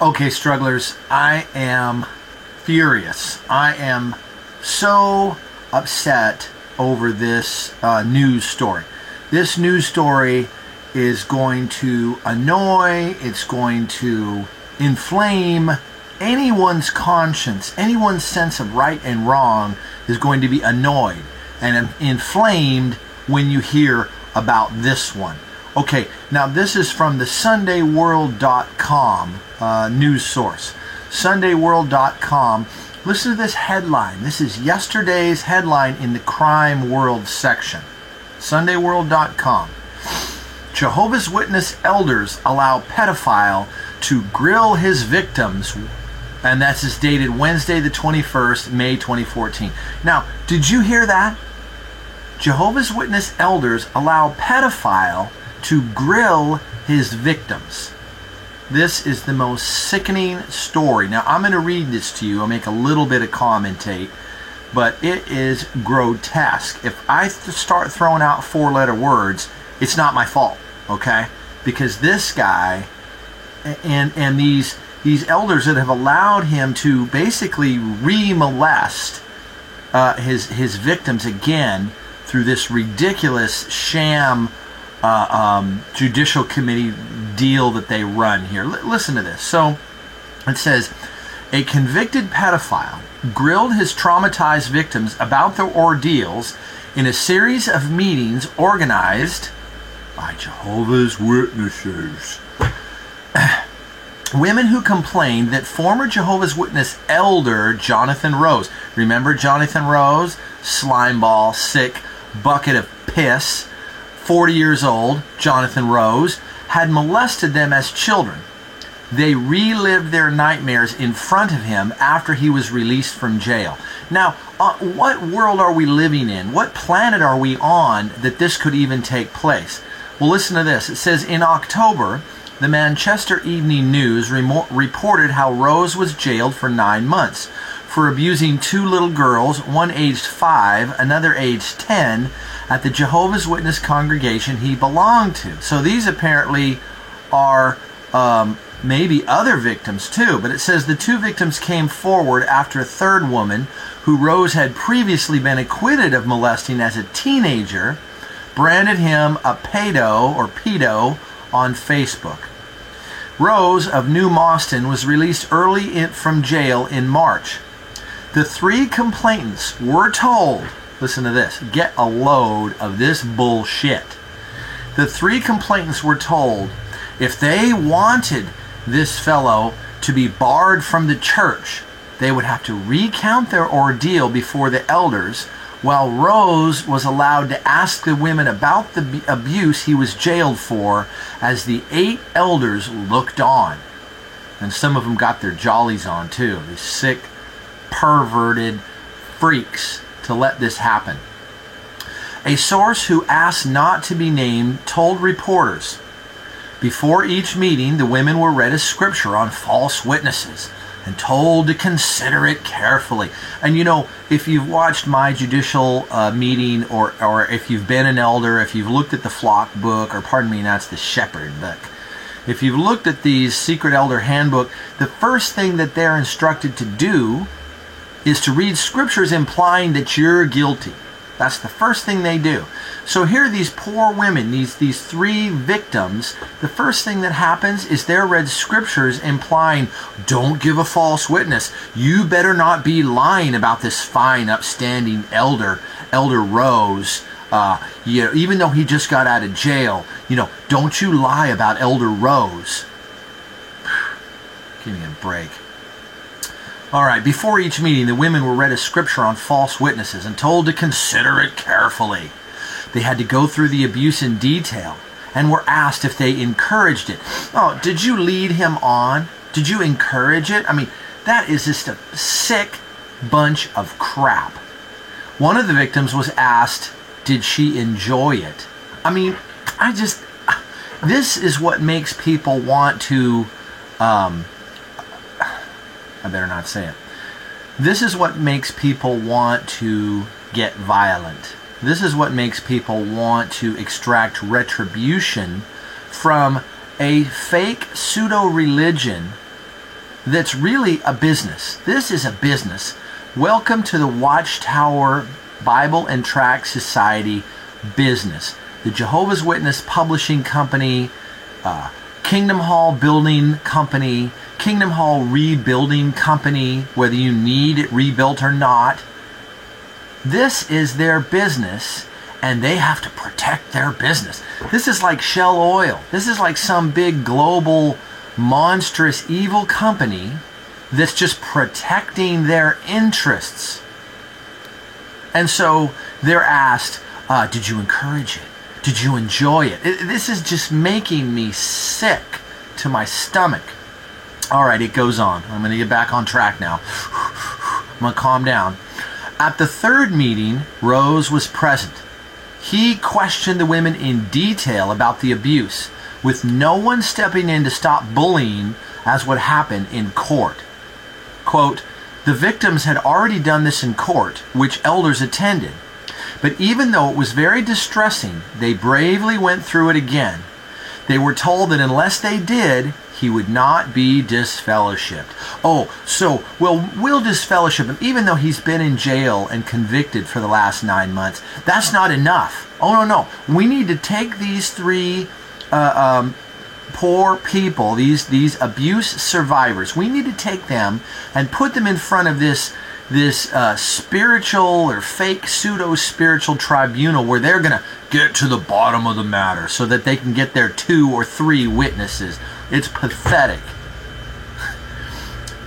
Okay, strugglers, I am furious. I am so upset over this news story. This news story is going to annoy, it's going to inflame anyone's conscience. Anyone's sense of right and wrong is going to be annoyed and inflamed when you hear about this one. Okay, now this is from the SundayWorld.com news source. SundayWorld.com. Listen to this headline. This is yesterday's headline in the crime world section. SundayWorld.com. Jehovah's Witness elders allow pedophile to grill his victims. And that's just dated Wednesday the 21st, May 2014. Now, did you hear that? Jehovah's Witness elders allow pedophile to grill his victims. This is the most sickening story. Now, I'm going to read this to you. I'll make a little bit of commentate, but it is grotesque. If I start throwing out four-letter words, it's not my fault, okay? Because this guy and these elders that have allowed him to basically re-molest his victims again through this ridiculous sham judicial committee deal that they run here. Listen to this. So it says, a convicted pedophile grilled his traumatized victims about their ordeals in a series of meetings organized by Jehovah's Witnesses. Women who complained that former Jehovah's Witness elder Jonathan Rose, remember Jonathan Rose? Slimeball, sick, bucket of piss, 40 years old, Jonathan Rose, had molested them as children. They relived their nightmares in front of him after he was released from jail. Now, what world are we living in? What planet are we on that this could even take place? Well, listen to this. It says, in October, the Manchester Evening News reported how Rose was jailed for 9 months for abusing two little girls, one aged 5, another aged 10, at the Jehovah's Witness congregation he belonged to. So these apparently are maybe other victims too, but it says the two victims came forward after a third woman, who Rose had previously been acquitted of molesting as a teenager, branded him a pedo on Facebook. Rose of New Moston was released early from jail in March. The three complainants were told, listen to this, get a load of this bullshit. The three complainants were told if they wanted this fellow to be barred from the church, they would have to recount their ordeal before the elders, while Rose was allowed to ask the women about the abuse he was jailed for as the 8 elders looked on. And some of them got their jollies on too, these sick, perverted freaks, to let this happen. A source who asked not to be named told reporters, before each meeting, the women were read a scripture on false witnesses and told to consider it carefully. And you know, if you've watched my judicial meeting, or if you've been an elder, if you've looked at the flock book, or pardon me, that's the shepherd book. If you've looked at these secret elder handbook, the first thing that they're instructed to do is to read scriptures implying that you're guilty. That's the first thing they do. So here, these poor women, these 3 victims, the first thing that happens is they're read scriptures implying, don't give a false witness. You better not be lying about this fine, upstanding elder Rose. Even though he just got out of jail, don't you lie about Elder Rose. Give me a break. All right, before each meeting, the women were read a scripture on false witnesses and told to consider it carefully. They had to go through the abuse in detail and were asked if they encouraged it. Oh, did you lead him on? Did you encourage it? I mean, that is just a sick bunch of crap. One of the victims was asked, did she enjoy it? I mean, this is what makes people want to, I better not say it. This is what makes people want to get violent. This is what makes people want to extract retribution from a fake pseudo-religion that's really a business. This is a business. Welcome to the Watchtower Bible and Tract Society business. The Jehovah's Witness Publishing Company, Kingdom Hall Building Company, Kingdom Hall Rebuilding Company, whether you need it rebuilt or not. This is their business, and they have to protect their business. This is like Shell Oil. This is like some big global monstrous evil company that's just protecting their interests. And so they're asked, did you encourage it? Did you enjoy it? This is just making me sick to my stomach. All right, it goes on. I'm going to get back on track now. I'm going to calm down. At the third meeting, Rose was present. He questioned the women in detail about the abuse, with no one stepping in to stop bullying as would happen in court. Quote, the victims had already done this in court, which elders attended. But even though it was very distressing, they bravely went through it again. They were told that unless they did, he would not be disfellowshipped. Oh, so, well, we'll disfellowship him, even though he's been in jail and convicted for the last 9 months. That's not enough. Oh, no. We need to take these three poor people, these abuse survivors. We need to take them and put them in front of this spiritual or fake pseudo-spiritual tribunal where they're going to get to the bottom of the matter so that they can get their 2 or 3 witnesses. It's pathetic.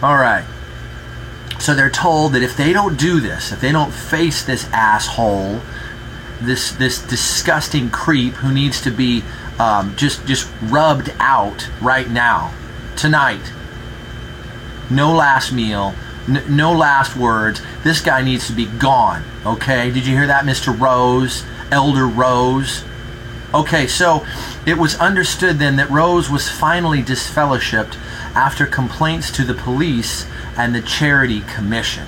All right. So they're told that if they don't do this, if they don't face this asshole, this disgusting creep who needs to be just rubbed out right now, tonight, no last meal, no last words. This guy needs to be gone. Okay, did you hear that, Mr. Rose, Elder Rose? Okay, so it was understood then that Rose was finally disfellowshipped after complaints to the police and the Charity Commission.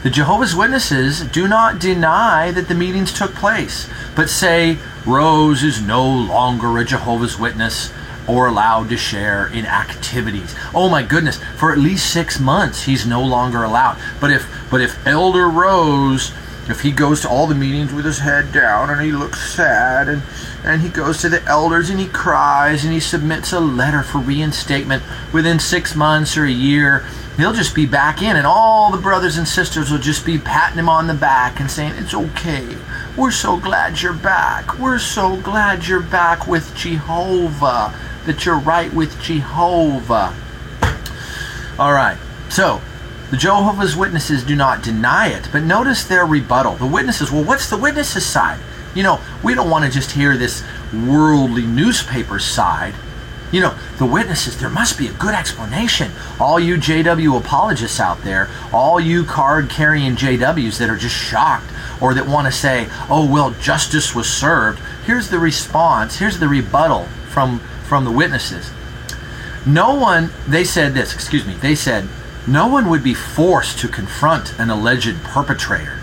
The Jehovah's Witnesses do not deny that the meetings took place, but say Rose is no longer a Jehovah's Witness or allowed to share in activities. Oh my goodness, for at least 6 months he's no longer allowed. But if Elder Rose, if he goes to all the meetings with his head down and he looks sad and he goes to the elders and he cries and he submits a letter for reinstatement within 6 months or a year, he'll just be back in, and all the brothers and sisters will just be patting him on the back and saying, it's okay. We're so glad you're back. We're so glad you're back with Jehovah, that you're right with Jehovah. All right. So, the Jehovah's Witnesses do not deny it, but notice their rebuttal. The witnesses, well, what's the witnesses' side? You know, we don't want to just hear this worldly newspaper side. You know, the witnesses, there must be a good explanation. All you JW apologists out there, all you card-carrying JWs that are just shocked or that want to say, oh, well, justice was served. Here's the response. Here's the rebuttal from the witnesses. No one, they said this, they said, no one would be forced to confront an alleged perpetrator,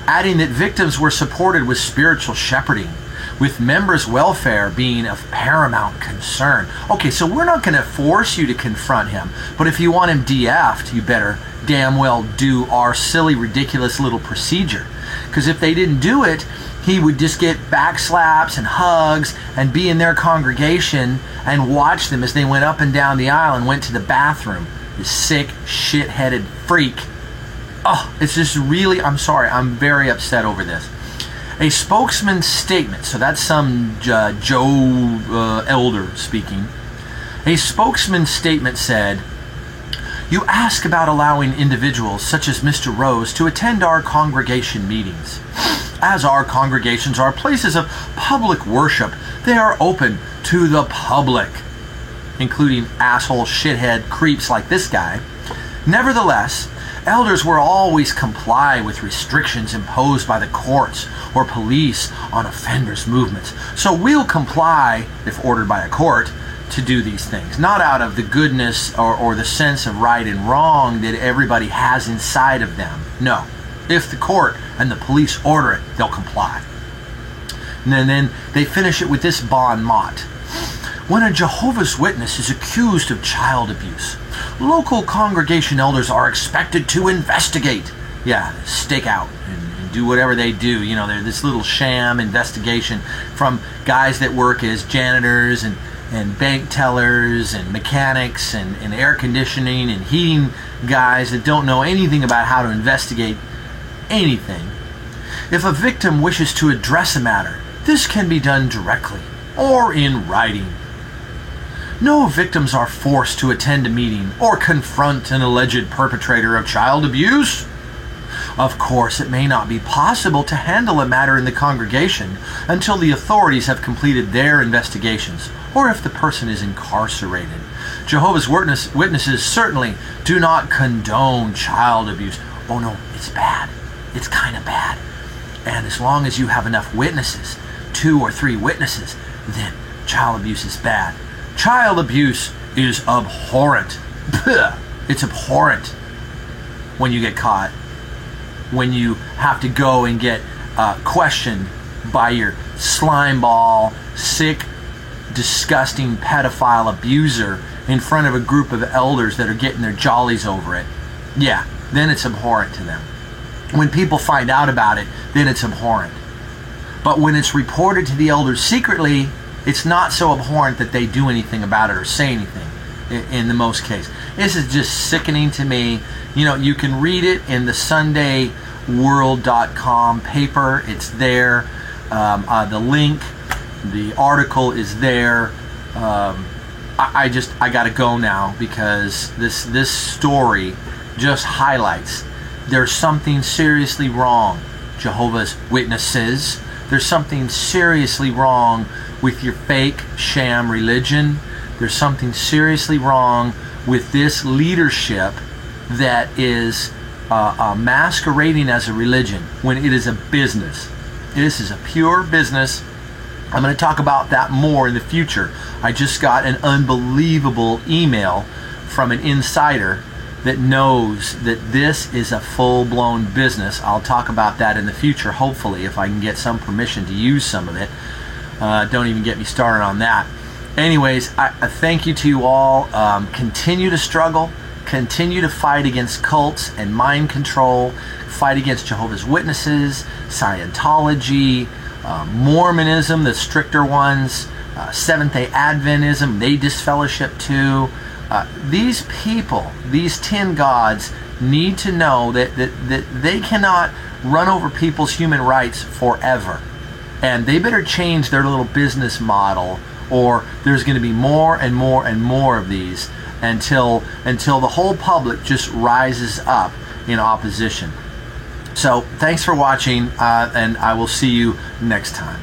adding that victims were supported with spiritual shepherding, with members' welfare being of paramount concern. Okay, so we're not going to force you to confront him, but if you want him DF'd, you better damn well do our silly, ridiculous little procedure. Because if they didn't do it, he would just get backslaps and hugs and be in their congregation and watch them as they went up and down the aisle and went to the bathroom. This sick, shit-headed freak. Oh, it's just really, I'm sorry, I'm very upset over this. A spokesman's statement, so that's some Joe elder speaking. A spokesman's statement said, you ask about allowing individuals such as Mr. Rose to attend our congregation meetings. As our congregations are places of public worship, they are open to the public, including asshole shithead creeps like this guy. Nevertheless, elders will always comply with restrictions imposed by the courts or police on offenders' movements. So we'll comply, if ordered by a court, to do these things. Not out of the goodness or the sense of right and wrong that everybody has inside of them. No. If the court and the police order it, they'll comply. And then they finish it with this bon mot. When a Jehovah's Witness is accused of child abuse, local congregation elders are expected to investigate. Yeah, stake out and do whatever they do. You know, they're this little sham investigation from guys that work as janitors and bank tellers and mechanics and air conditioning and heating guys that don't know anything about how to investigate anything. If a victim wishes to address a matter, this can be done directly or in writing. No victims are forced to attend a meeting or confront an alleged perpetrator of child abuse. Of course, it may not be possible to handle a matter in the congregation until the authorities have completed their investigations or if the person is incarcerated. Jehovah's Witnesses certainly do not condone child abuse. Oh no, it's bad. It's kind of bad. And as long as you have enough witnesses, 2 or 3 witnesses, then child abuse is bad. Child abuse is abhorrent. It's abhorrent when you get caught. When you have to go and get questioned by your slimeball, sick, disgusting pedophile abuser in front of a group of elders that are getting their jollies over it. Yeah, then it's abhorrent to them. When people find out about it, then it's abhorrent. But when it's reported to the elders secretly, it's not so abhorrent that they do anything about it or say anything in the most case. This is just sickening to me. You know, you can read it in the SundayWorld.com paper. It's there. The link, the article is there. I got to go now because this story just highlights there's something seriously wrong, Jehovah's Witnesses. There's something seriously wrong with your fake sham religion. There's something seriously wrong with this leadership that is masquerading as a religion when it is a business. This is a pure business. I'm going to talk about that more in the future. I just got an unbelievable email from an insider that knows that this is a full-blown business. I'll talk about that in the future, hopefully, if I can get some permission to use some of it. Don't even get me started on that. Anyways, I thank you to you all. Continue to struggle. Continue to fight against cults and mind control. Fight against Jehovah's Witnesses, Scientology, Mormonism, the stricter ones, Seventh-day Adventism, they disfellowship too. These people, these 10 gods, need to know that they cannot run over people's human rights forever. And they better change their little business model, or there's going to be more and more and more of these until the whole public just rises up in opposition. So thanks for watching, and I will see you next time.